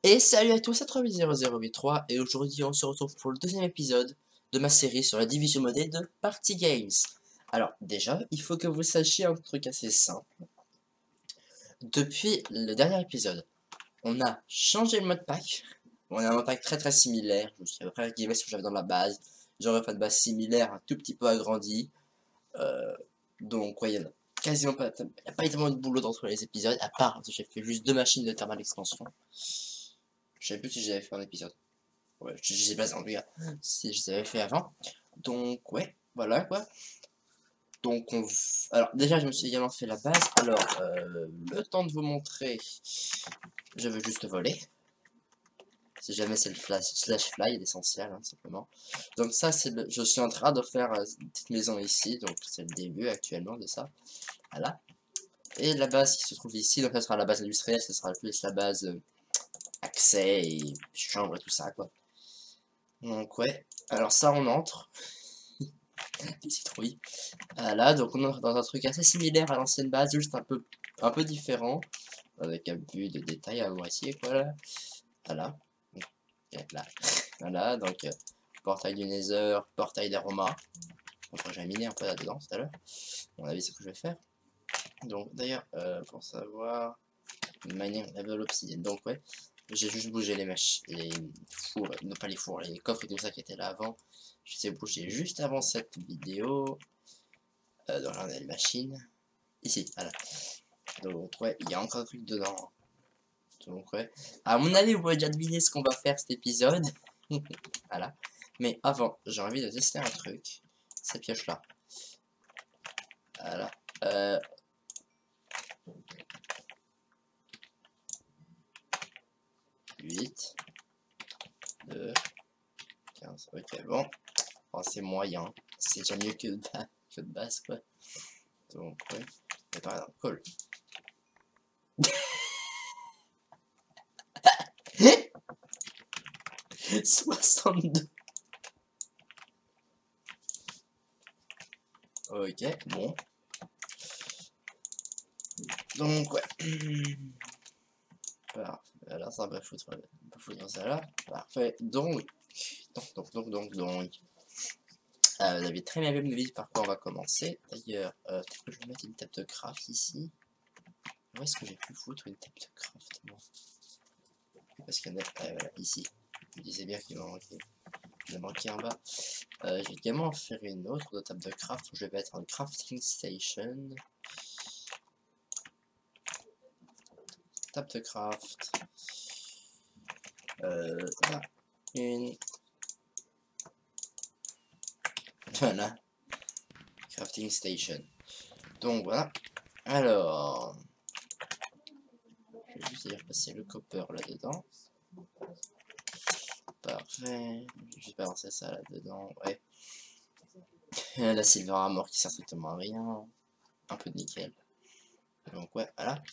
Et salut à tous, c'est 38083 et aujourd'hui on se retrouve pour le deuxième épisode de ma série sur la division modèle de Party Games. Alors déjà, il faut que vous sachiez un truc assez simple. Depuis le dernier épisode, on a changé le mode pack. On a un mode pack très similaire, je suis à peu près arrivé ce que j'avais dans la base. J'aurais fait de base similaire, un tout petit peu agrandi. Euh, donc ouais, il y en a quasiment pas, il n'y a pas tellement de boulot dans tous les épisodes, à part que j'ai fait juste 2 machines de thermal expansion. Je sais plus si j'avais fait un épisode. Ouais, je sais pas en tout cas si je les avais fait avant. Donc ouais, voilà quoi. Donc alors déjà je me suis également fait la base. Alors le temps de vous montrer, je veux juste voler. Si jamais c'est le slash fly, l'essentiel hein, simplement. Donc ça c'est je suis en train de faire une petite maison ici, donc c'est le début actuellement de ça. Voilà. Et la base qui se trouve ici, donc ça sera la base industrielle, ce sera plus la base accès et chambre et tout ça quoi. Donc ouais, alors ça on entre. Des citrouilles. Voilà, donc on entre dans un truc assez similaire à l'ancienne base, juste un peu différent, avec un peu de détails à voir ici, quoi, là. Voilà. Donc, là. Voilà, donc portail du Nether, portail d'Aroma. Enfin, j'ai miné un peu là-dedans tout à l'heure. On a vu ce que je vais faire. Donc, d'ailleurs, pour savoir, mining level obsidienne. Donc, ouais, j'ai juste bougé les mèches, les fours, non pas les fours, les coffres et tout ça qui étaient là avant. Je les ai bougés juste avant cette vidéo. Dans la machine. Ici, voilà. Donc ouais, il y a encore un truc dedans. Donc ouais. À mon avis, vous pouvez déjà deviner ce qu'on va faire cet épisode. Voilà. Mais avant, j'ai envie de tester un truc. Cette pioche là. Voilà. 8, 2, 15. Ok, bon. Oh, c'est moyen. C'est déjà mieux que de base, quoi. Donc ouais. Mais par exemple, cool. 62. Ok, bon. Donc ouais. Parfait. Alors ça va foutre ça là. Parfait. Donc. Vous avez très bien vu me dire par quoi on va commencer. D'ailleurs, peut-être que je vais mettre une table de craft ici. Où est-ce que j'ai pu foutre une table de craft moi? Parce qu'il y en a voilà, ici. Je me disais bien qu'il m'en manquait. Il m'en manquait en bas. Je vais également en faire une autre de table de craft où je vais mettre un crafting station. Table de craft. Voilà. Une. Voilà. Crafting station. Donc voilà. Alors. Je vais juste dire passer le copper là-dedans. Parfait. Je vais juste balancer ça là-dedans. Ouais. La silver armor qui sert strictement à rien. Un peu de nickel. Donc ouais, voilà.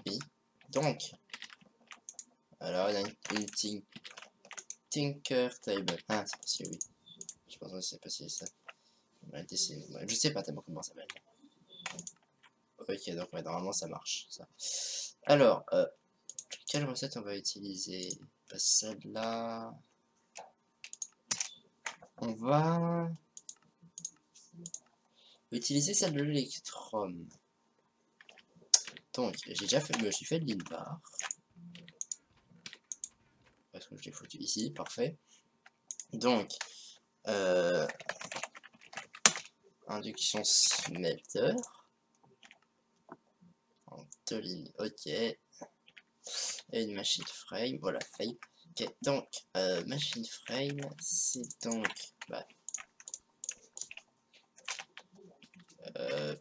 Oui. Donc. Alors, il y a une Tinker Table. Ah, c'est passé, oui. Je pense que c'est passé ça. Je sais pas tellement comment ça s'appelle. Ok, donc ouais, normalement ça marche. Ça. Alors, quelle recette on va utiliser? Pas celle-là. On va utiliser celle de l'électrum. Donc, j'ai déjà fait, je me suis fait de l'invar. Parce que je l'ai foutu ici, parfait. Donc, induction smelter. En 2 lignes, ok. Et une machine frame, voilà, frame. Ok, donc, machine frame, c'est donc, bah,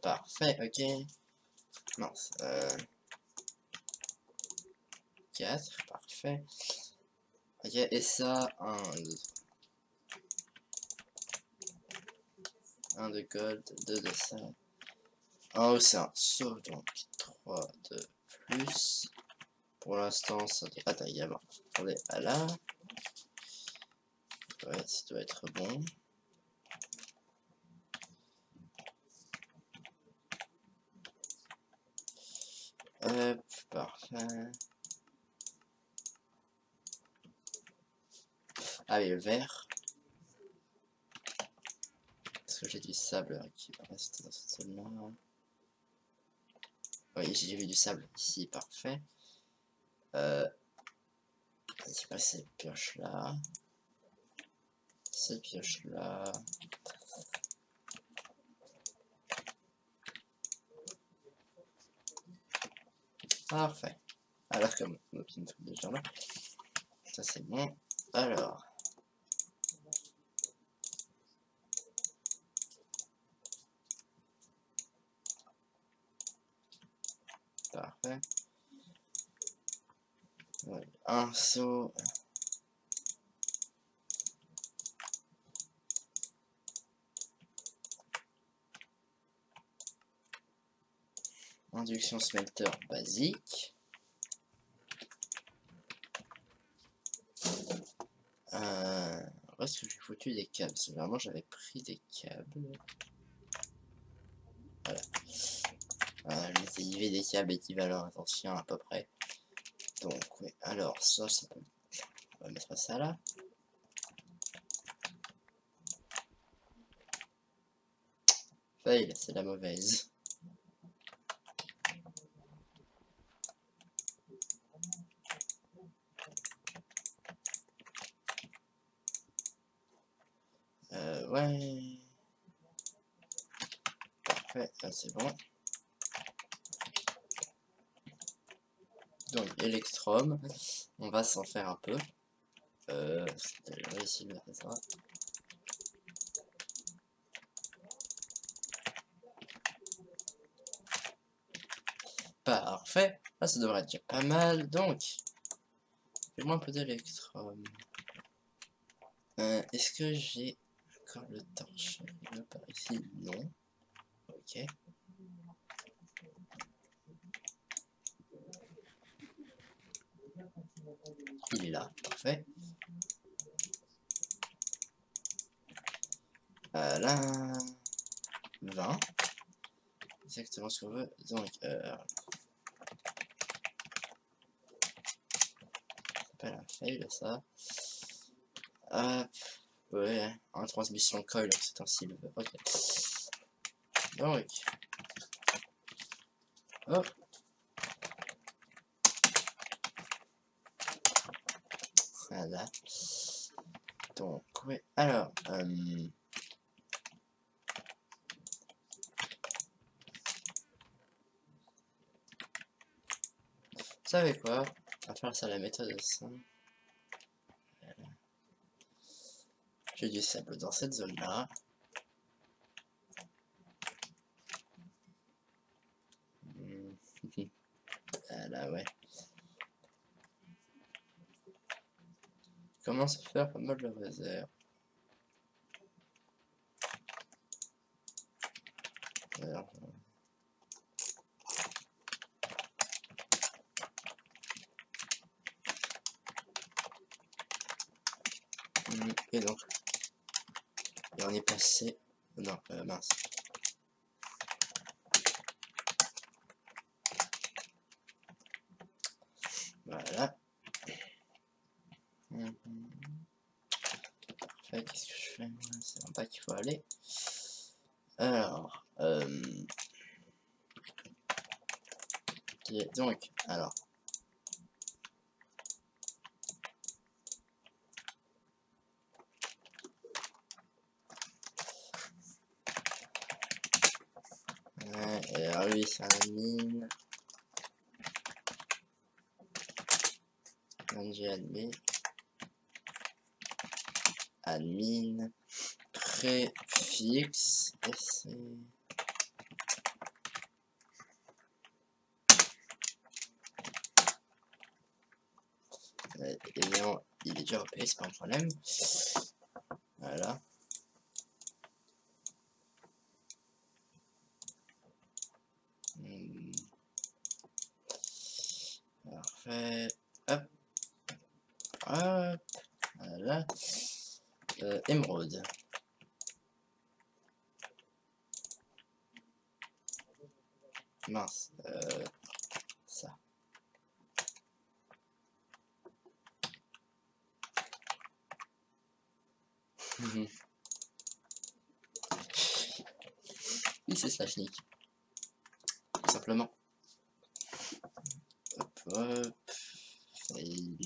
parfait, ok. Mince, 4, parfait. Ok, et ça, 1 de gold, 2 de ça. En haut, c'est un saut, donc 3 de plus. Pour l'instant, ça doit... Attends, il y a bon. Attendez, là. Ouais, ça doit être bon. Hop, parfait. Ah oui, le vert. Est-ce que j'ai du sable qui va rester dans cette zone-là? Oui, j'ai vu du sable ici, parfait. Vas-y, pas ces pioches-là. Ces pioches-là. Parfait. Alors comme nos petits trucs déjà là. Ça c'est bon. Alors. Parfait. Ouais. Un seau. Induction smelter basique. Où est-ce que j'ai foutu des câbles? Parce que vraiment j'avais pris des câbles. Voilà. Je m'étais dit des câbles équivalents, attention à peu près. Donc oui, alors ça peut... On va mettre ça là. Fail, c'est la mauvaise. Ouais. Parfait, là c'est bon. Donc, Electrum, on va s'en faire un peu. C'était ici, c'est ça. Parfait. Là, ça devrait être déjà pas mal. Donc, fais-moi un peu d'Electrum. Est-ce que j'ai encore le torche par ici? Non. Ok. Il est là. Parfait. Là, 20. Exactement ce qu'on veut. Donc, pas la fail, ça. Ouais, en transmission coil, c'est un silver. Ok. Donc, hop. Voilà. Donc, ouais. Alors, vous savez quoi? On va faire ça la méthode simple. Voilà. J'ai du sable dans cette zone-là. Voilà, ouais. Je commence à faire pas mal de réserve. Alors, et donc, et on est passé. Non, mince. Voilà. Parfait, qu'est-ce que je fais? C'est en bas qu'il faut aller. Alors, donc, alors. Et alors lui, c'est un mine. Admin. Admin. Préfixe. Et c'est... Évidemment, il est déjà repayé, c'est pas un problème. Voilà. Parfait. Hop. Hop. Voilà. Émeraude. Mince. Ça. Mhm. Oui, c'est Slashnik. Tout simplement. Hop, hop. Fail.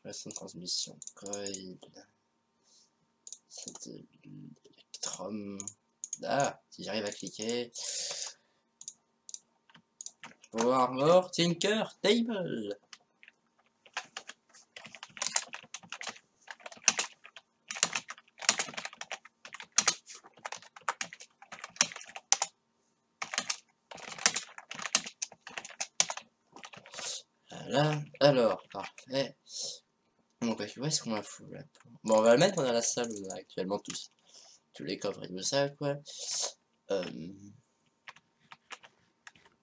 Relation de transmission. Coil. C'est de l'électrum. Ah, si j'arrive à cliquer. Power Armor, Tinker, Table. Voilà, alors, parfait. Donc, où est-ce qu'on la fout là? Bon, on va le mettre dans la salle où on a actuellement tous les coffres et tout ça, quoi.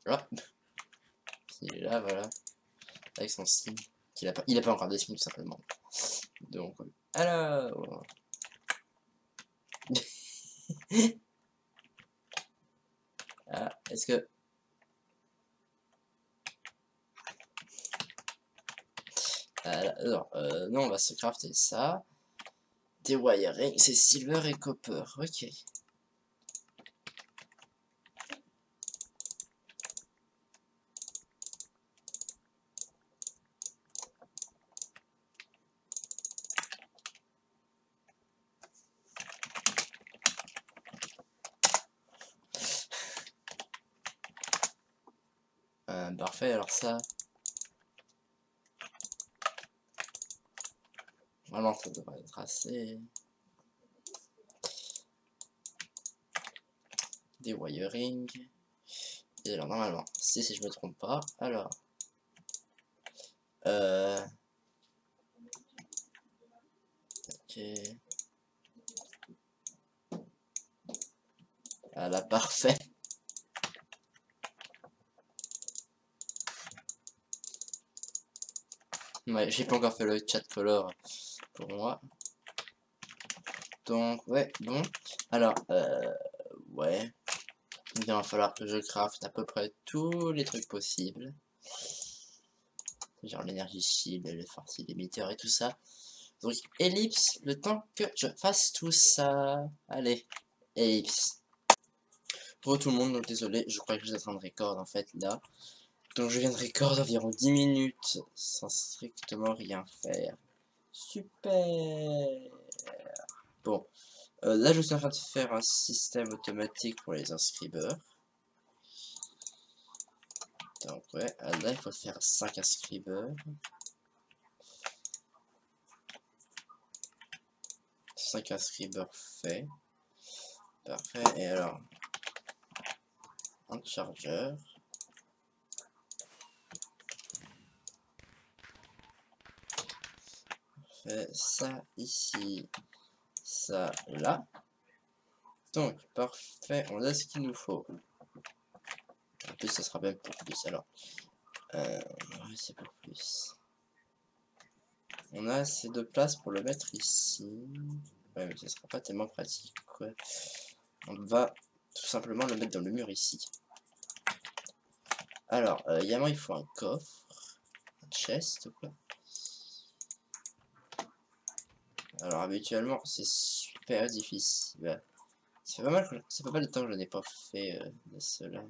Là, il est là, voilà, avec son signe. Il a pas encore dessiné tout simplement. Donc, alors. Ah, est-ce que. Alors, non, on va se crafter ça. Des wiring, c'est silver et copper, ok. Parfait, alors ça. Vraiment, ça devrait être assez. Des wiring. Et alors, normalement, si je me trompe pas, alors. Ok. Voilà, parfait. Ouais, j'ai pas encore fait le chat color pour moi. Donc, ouais, bon. Alors, ouais. Il va falloir que je craft à peu près tous les trucs possibles. Genre l'énergie shield, le force limiter et tout ça. Donc, ellipse, le temps que je fasse tout ça. Allez, ellipse. Pour tout le monde, donc désolé, je crois que je suis en train de record en fait là. Donc je viens de record environ 10 minutes sans strictement rien faire. Super. Bon, là je suis en train de faire un système automatique pour les inscribeurs. Donc ouais, là il faut faire 5 inscribeurs. 5 inscribeurs faits. Parfait, et alors, un chargeur. Fait ça ici, ça là. Donc, parfait, on a ce qu'il nous faut. En plus, ça sera même pour plus, alors. C'est pour plus. On a assez de place pour le mettre ici. Ouais, mais ce sera pas tellement pratique, quoi. On va tout simplement le mettre dans le mur ici. Alors, évidemment, il faut un coffre. Un chest, quoi. Alors, habituellement, c'est super difficile. Bah, c'est pas mal de temps que je n'ai pas fait de cela.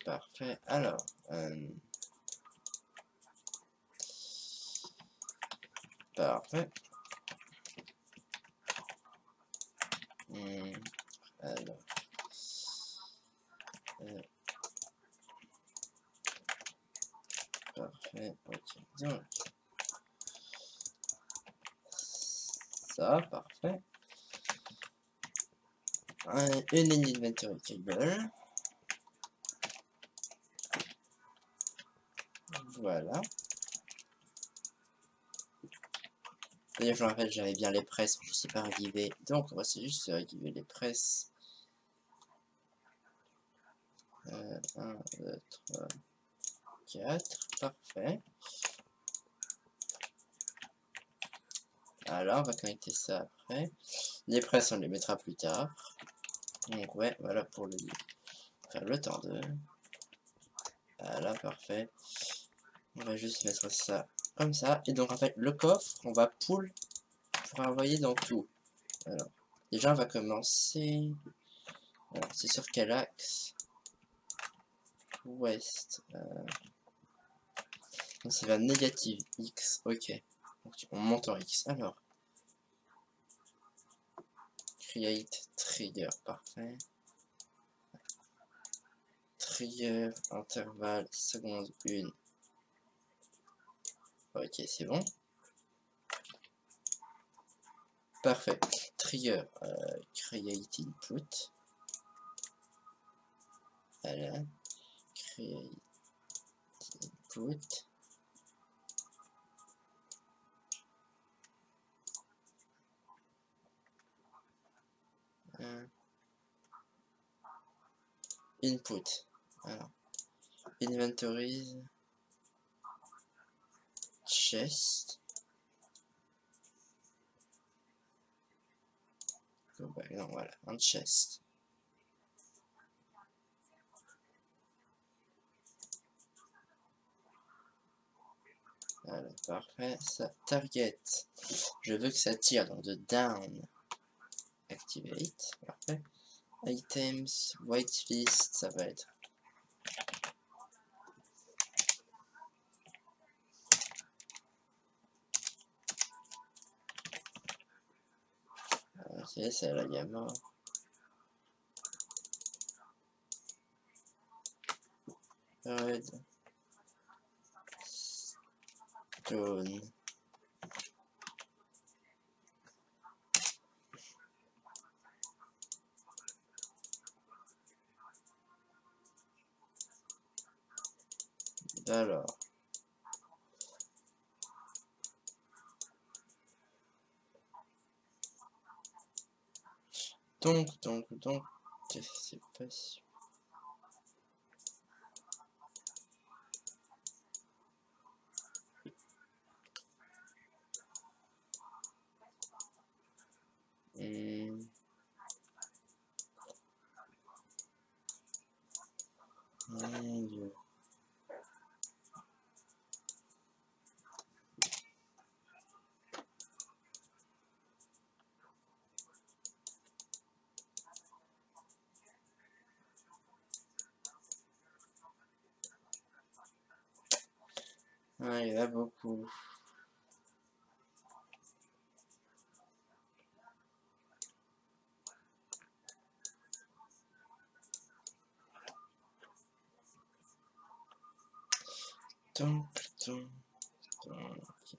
Parfait. Alors, parfait. Alors, parfait. Ok. Donc, ça, parfait. Une inventory cable. Voilà. D'ailleurs, je me rappelle, j'avais bien les presses, je sais pas regiver. Donc, on va juste regiver les presses. 1, 2, 3, 4. Parfait. Alors, on va connecter ça après. Les presses, on les mettra plus tard. Donc, ouais, voilà pour faire le temps de. Voilà, parfait. On va juste mettre ça comme ça. Et donc en fait, le coffre, on va pull pour envoyer dans tout. Alors, déjà on va commencer. Alors, c'est sur quel axe? Ouest. Donc c'est vers négative X. Ok. Donc, on monte en X. Alors. Create trigger. Parfait. Trigger, intervalle, seconde 1. Ok, c'est bon. Parfait. Trigger, create input. Voilà. Create input. Input. Alors. Inventories. Chest. Non, voilà, un chest. Voilà, parfait. Ça, target. Je veux que ça tire, donc de down. Activate. Parfait. Items, whitelist, ça va être. Ok, c'est la gamme. Red. Stone. Alors. Donc, c'est pas sûr. Mon Dieu. Ah, il y en a beaucoup. Donc, ok.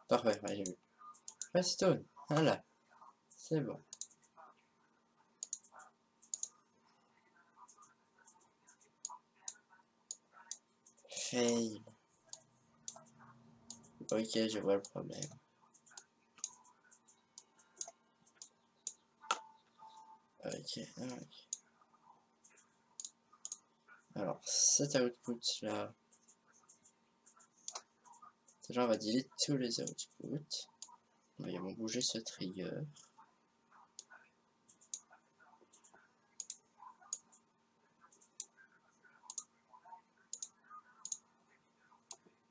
Parfait, ouais, j'ai vu. Redstone, voilà, c'est bon. Fail. Ok, je vois le problème. Ok, ok. Alors, cet output là. Déjà, on va delete tous les outputs. On va bouger ce trigger.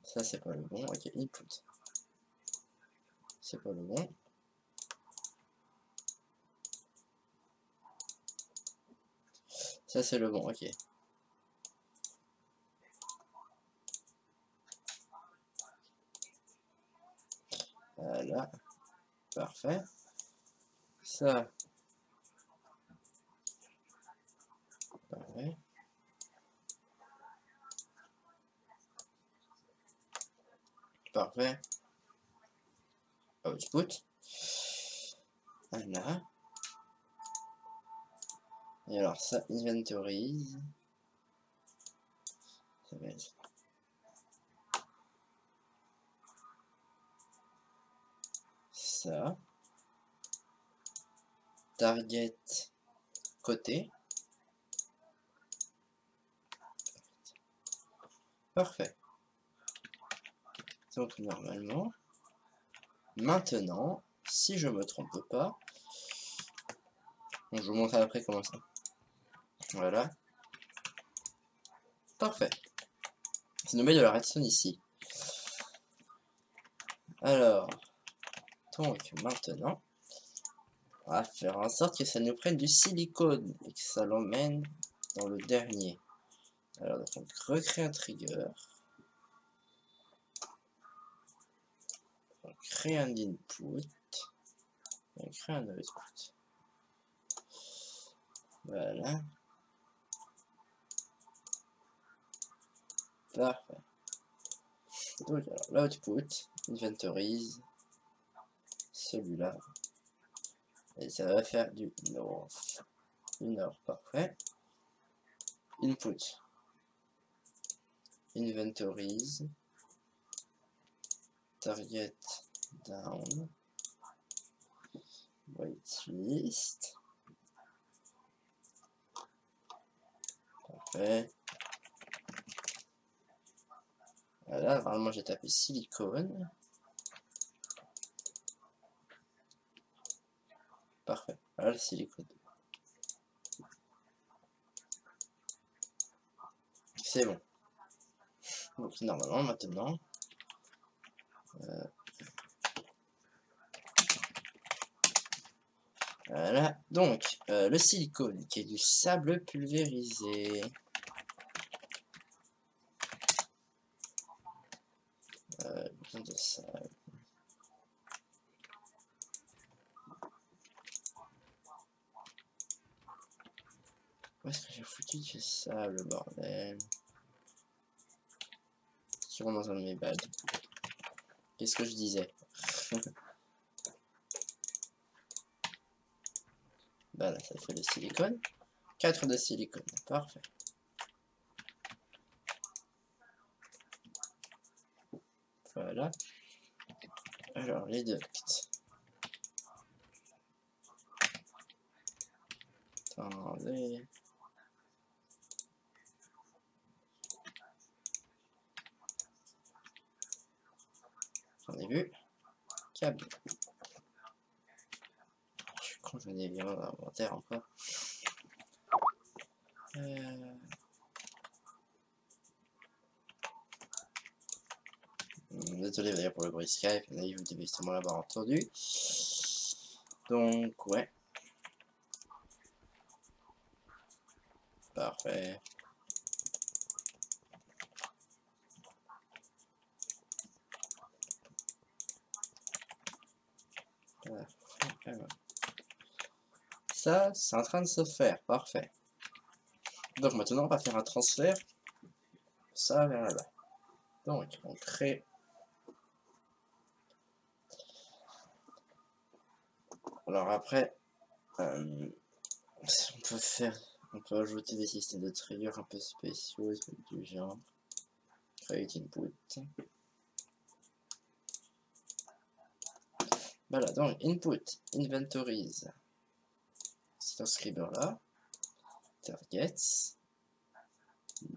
Ça, c'est pas le bon. Ok, input. C'est pas le bon. Ça, c'est le bon, ok. Voilà. Parfait. Ça. Parfait. Parfait. Output. Voilà. Et alors ça, inventories. Ça va être... ça. Target côté. Parfait. Donc normalement, maintenant, si je me trompe pas, Donc, je vous montre après comment ça. Voilà. Parfait. C'est nous met de la redstone ici. Alors, donc maintenant, on va faire en sorte que ça nous prenne du silicone et que ça l'emmène dans le dernier. Alors, donc, on recrée un trigger. On crée un input. On crée un output. Voilà. Parfait. Donc, alors, l'output, inventories, celui-là. Et ça va faire du north. Du nord, parfait. Input. Inventories. Target down. Waitlist. Parfait. Voilà, normalement j'ai tapé silicone. Parfait. Voilà le silicone. C'est bon. Donc normalement maintenant. Voilà. Donc le silicone qui est du sable pulvérisé. Besoin de sable. Où est-ce que j'ai foutu du sable, bordel? Je rentre dans un de mes bags. Qu'est-ce que je disais? Bah là, ça fait le silicone. 4 de silicone, parfait. Voilà. Alors, les ducts. Attendez. J'en ai vu. Câble. Je suis con, j'en ai bien dans l'inventaire encore. Désolé d'ailleurs pour le bruit Skype, vous devez sûrement l'avoir entendu. Donc, ouais. Parfait. Ça, c'est en train de se faire. Parfait. Donc maintenant, on va faire un transfert. Ça vers là-bas. Donc, on crée. Alors après, on peut ajouter des systèmes de trigger un peu spéciaux, du genre. Create input. Voilà, donc input, inventories. C'est un scriber là. Targets.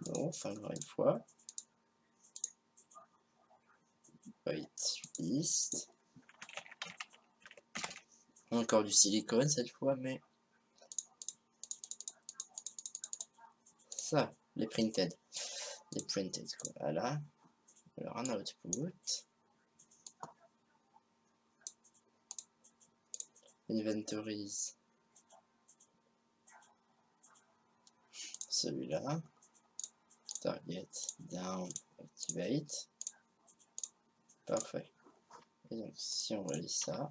Non, enfin encore une fois. Waitlist. Encore du silicone cette fois, mais ça, les printed. Les printed, quoi. Voilà. Alors un output. Inventories. Celui-là. Target down activate. Parfait. Et donc si on relie ça.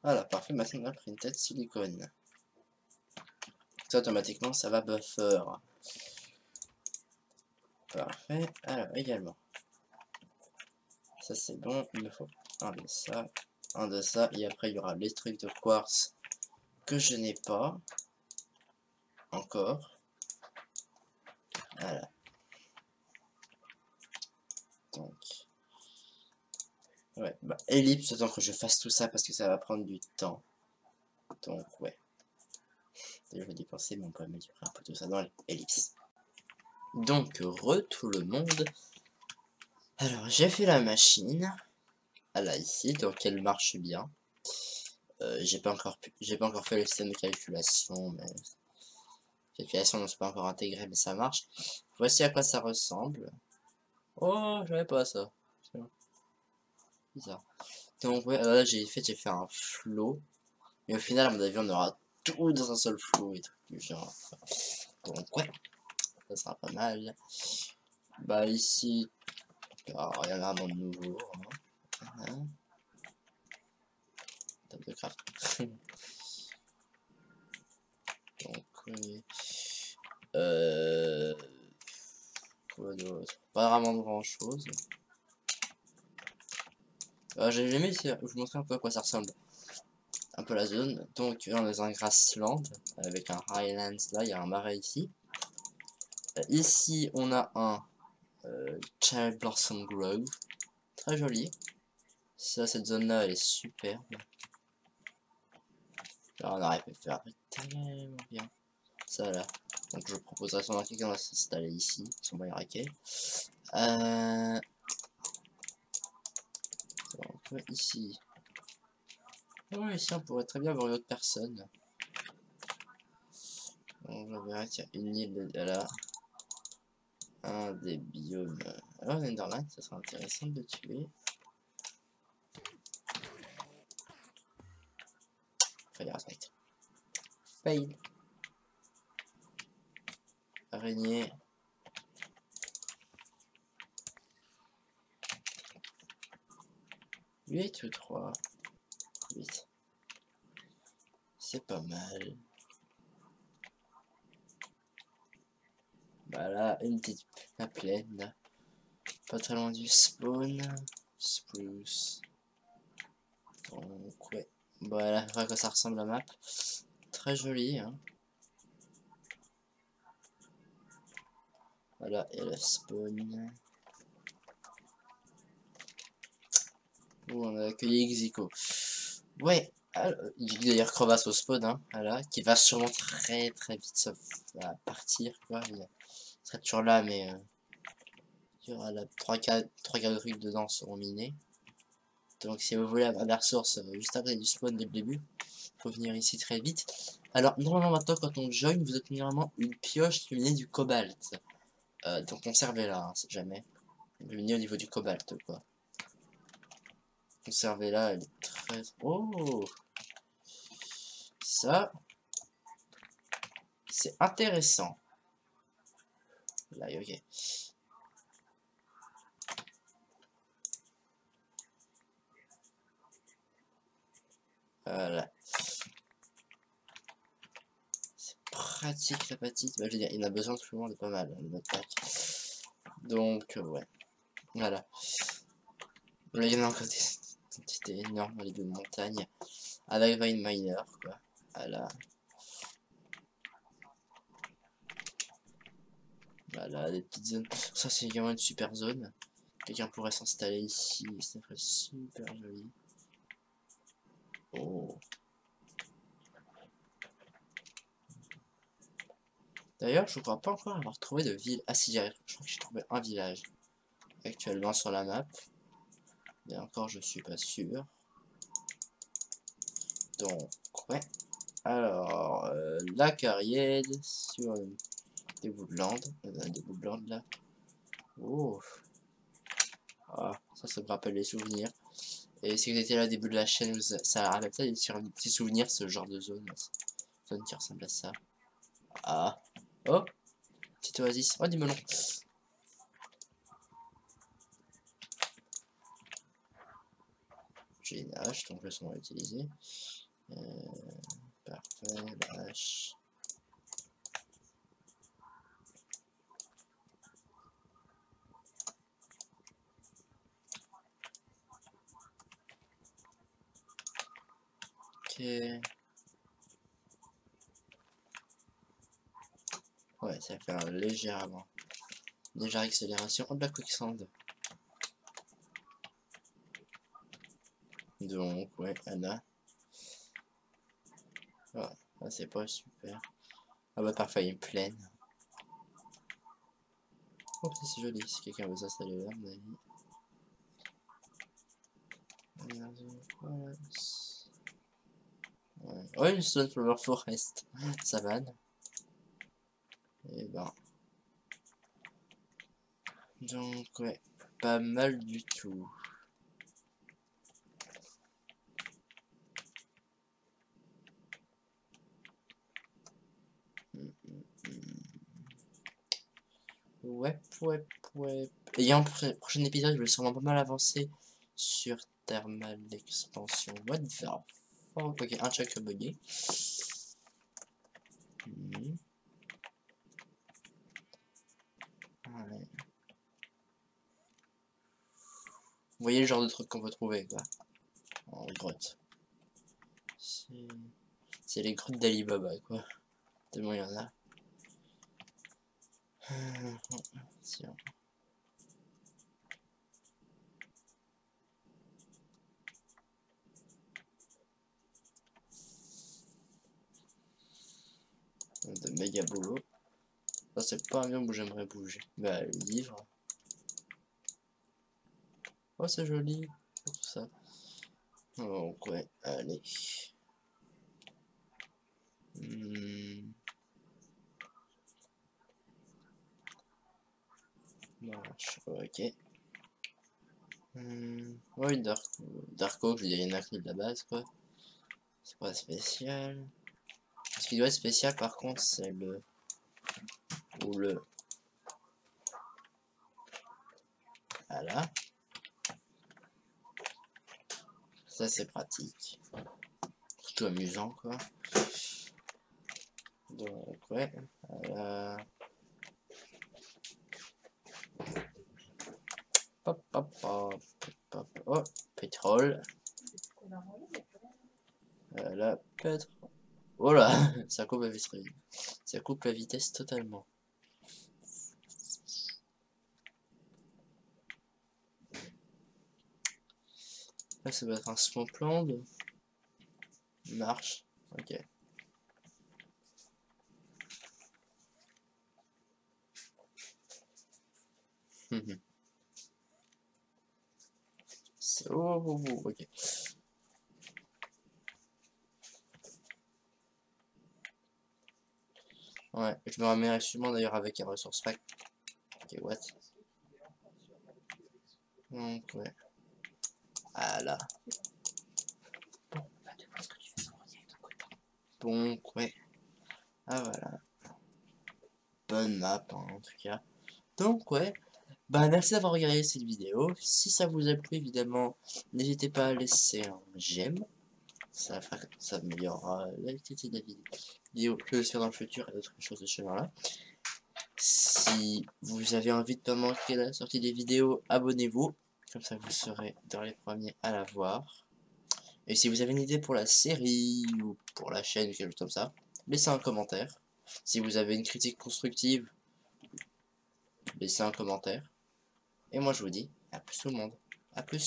Voilà, parfait, maintenant on a printed silicone. Ça automatiquement ça va buffer. Parfait. Alors également. Ça c'est bon, il me faut un de ça, et après il y aura les trucs de quartz que je n'ai pas encore. Voilà. Donc. Ouais, bah ellipse, autant que je fasse tout ça parce que ça va prendre du temps. Donc ouais. Je vais dépenser, mais on peut améliorer un peu tout ça dans les ellipses. Donc tout le monde. Alors j'ai fait la machine. Elle a ici, donc elle marche bien. j'ai pas encore fait le système de calculation, mais calculation ne sont pas encore intégrée, mais ça marche. Voici à quoi ça ressemble. Oh, j'avais pas ça. C'est bizarre. Donc ouais, là j'ai fait un flow, mais au final à mon avis on aura tout dans un seul flow et tout du genre. Donc ouais, ça sera pas mal. Bah ici, alors, rien vraiment de nouveau. Hein. Table de craft. Donc oui. Quoi d'autre? Pas vraiment de grand chose. J'ai jamais essayé, je vous montrer un peu à quoi ça ressemble. Un peu la zone. Donc on est dans un grassland avec un highlands là, il y a un marais ici. Ici on a un Cherry Blossom Grove, très joli. Ça, cette zone là elle est superbe. Là on aurait pu faire tellement bien. Ça là. Donc je proposerais sûrement à quelqu'un de s'installer ici, sur mon raquet. Donc ici. Oh, ici on pourrait très bien avoir une autre personne. On va voir, tiens, une île là. Un des biomes. Alors, Enderman, ça sera intéressant de le tuer. Fallait respecter. Fail. Araignée. Huit ou 3. 8. C'est pas mal. Voilà, une petite plaine. Pas très loin du spawn. Spruce. Donc, ouais. Voilà, voilà à quoi ça ressemble la map. Très joli, hein. Voilà, et le spawn. Où on a accueilli Xico. Ouais, d'ailleurs crevasse au spawn, hein, voilà, qui va sûrement très vite partir, quoi. Il serait toujours là, mais il y aura là 3-4 trucs dedans seront minés. Donc si vous voulez avoir des ressources juste après du spawn dès le début, faut venir ici très vite. Alors normalement maintenant quand on join, vous êtes normalement une pioche qui minait du cobalt. Donc conservez-la, hein, si jamais. Vous venez au niveau du cobalt, quoi. Conservez-la, elle est très... Oh, ça, c'est intéressant. Là, ok. Voilà. C'est pratique la patite. Bah, je veux dire, il en a besoin tout le monde, pas mal, notre pack. Donc, ouais. Voilà. Là, il y en a encore des quantités énormes dans les deux montagnes. Avec Vine Miner, quoi. Voilà. Voilà, des petites zones. Ça, c'est également une super zone. Quelqu'un pourrait s'installer ici. Ça ferait super joli. Oh. D'ailleurs, je crois pas encore avoir trouvé de ville. Ah si, je crois que j'ai trouvé un village actuellement sur la map. Mais encore, je suis pas sûr. Donc, ouais. Alors, la carrière sur des woodlands. Des woodlands là. Oh. Ah, ça me rappelle les souvenirs. Et si vous étiez là au début de la chaîne, ça rappelle ça, des petits souvenirs, ce genre de zone. Zone qui ressemble à ça. Ah. Oh. Petite oasis. Oh, du melon. J'ai une hache, donc je vais utiliser. Parfait, la hache. Ok. Ouais, ça fait un légèrement. Légère accélération. Oh, de la quicksand. Donc, ouais, Anna. Ah, c'est pas super. Ah bah parfait, une plaine. Oh, c'est joli, si quelqu'un veut s'installer là, à mon avis. Ouais, une Sunflower Forest. Savane. Et ben. Donc, ouais. Pas mal du tout. Ouais. Et il y a un prochain épisode, je vais sûrement pas mal avancer sur Thermal Expansion. What the fuck? Ok, un check bugué. Ouais. Vous voyez le genre de truc qu'on peut trouver, quoi. En grotte. C'est les grottes d'Alibaba, quoi. Tellement il y en a. Tiens. De méga boulot. Ça, c'est pas un biome où j'aimerais bouger. Bah, le livre. Oh, c'est joli. Tout ça. Donc, ouais, allez. Marche, ok. Oui, Dark Oak, je veux dire, il y en a que de la base, quoi. C'est pas spécial. Ce qui doit être spécial, par contre, c'est le... Ou le... Voilà. Ça, c'est pratique. Surtout amusant, quoi. Donc, ouais. Pop, pop, pop, pop. Oh, pétrole. Là, pétrole. Oh là, ça coupe la vitesse. Ça coupe la vitesse totalement. Là, ça va être un swampland. Marche. Ok. Ok. Ouais, je me remettrai sûrement d'ailleurs avec un ressource pack. Ok, what? Donc, ouais. Voilà. Donc, ouais. Ah, voilà. Bonne map, hein, en tout cas. Donc, ouais. Bah, merci d'avoir regardé cette vidéo. Si ça vous a plu, évidemment, n'hésitez pas à laisser un j'aime. Ça améliorera la qualité de la vidéo que je vais faire dans le futur et d'autres choses de ce genre-là. Si vous avez envie de ne pas manquer la sortie des vidéos, abonnez-vous. Comme ça, vous serez dans les premiers à la voir. Et si vous avez une idée pour la série ou pour la chaîne, quelque chose comme ça, laissez un commentaire. Si vous avez une critique constructive, laissez un commentaire. Et moi, je vous dis à plus tout le monde. À plus.